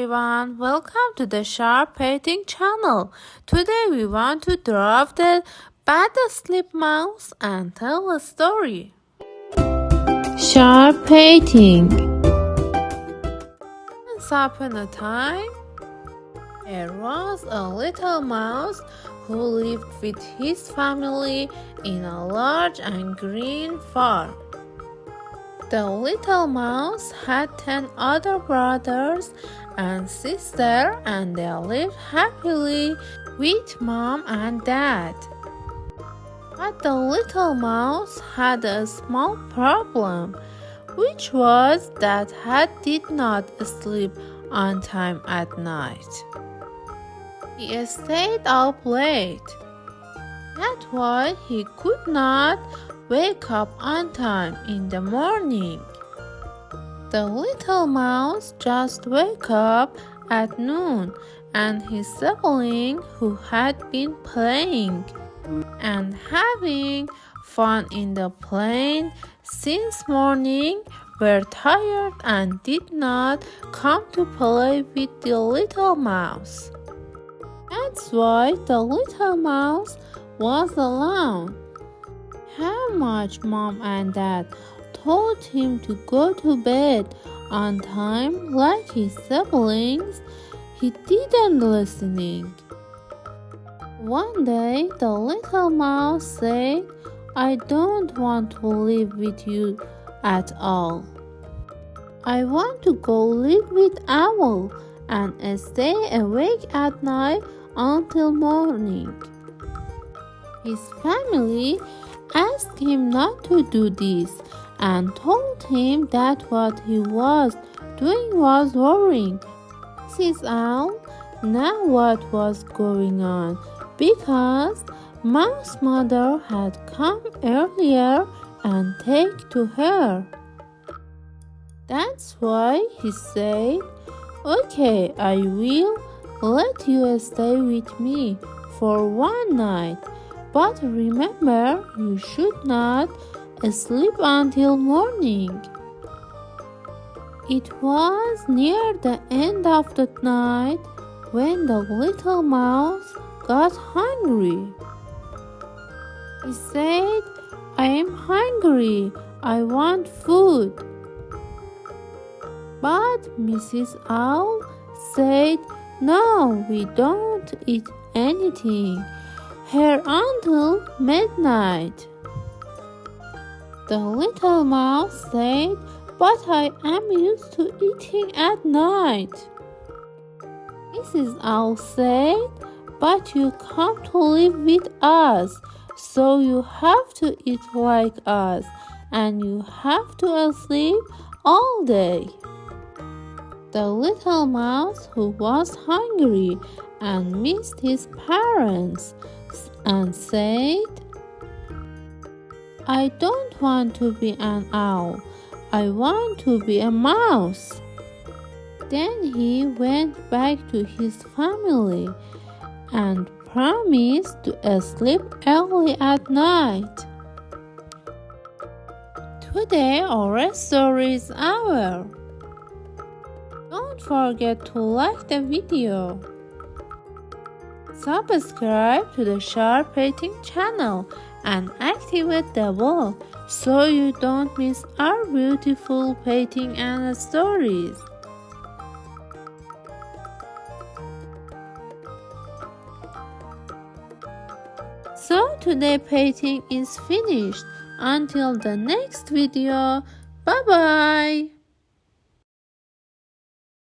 everyone, welcome to the Sharp Painting channel. Today we want to draw the bad sleep mouse and tell a story. Sharp Painting. Once upon a time, there was a little mouse who lived with his family in a large and green farm. The little mouse had 10 other brothers and sisters, and they lived happily with mom and dad. But the little mouse had a small problem, which was that he did not sleep on time at night. He stayed up late. That's why he could not wake up on time in the morning. The little mouse just woke up at noon, and his sibling, who had been playing and having fun in the plane since morning, were tired and did not come to play with the little mouse. That's why the little mouse was alone. How much mom and dad told him to go to bed on time like his siblings, he didn't listen. One day the little mouse said, "I don't want to live with you at all. I want to go live with Owl and stay awake at night until morning." His family asked him not to do this and told him that what he was doing was worrying Mrs. Owl knew what was going on because Mouse Mother had come earlier and taken to her. That's why he said, "Okay, I will let you stay with me for one night. But remember, you should not sleep until morning." It was near the end of the night when the little mouse got hungry. He said, "I am hungry. I want food." But Mrs. Owl said, "No, we don't eat anything here until midnight." The little mouse said, "But I am used to eating at night." Mrs. Owl said, "But you come to live with us, so you have to eat like us, and you have to sleep all day." The little mouse, who was hungry and missed his parents, and said, "I don't want to be an owl. I want to be a mouse." Then he went back to his family and promised to sleep early at night. Today our story is over. Don't forget to like the video. Subscribe to the Sharp Painting channel and activate the bell so you don't miss our beautiful painting and stories. So today painting is finished. Until the next video, bye bye.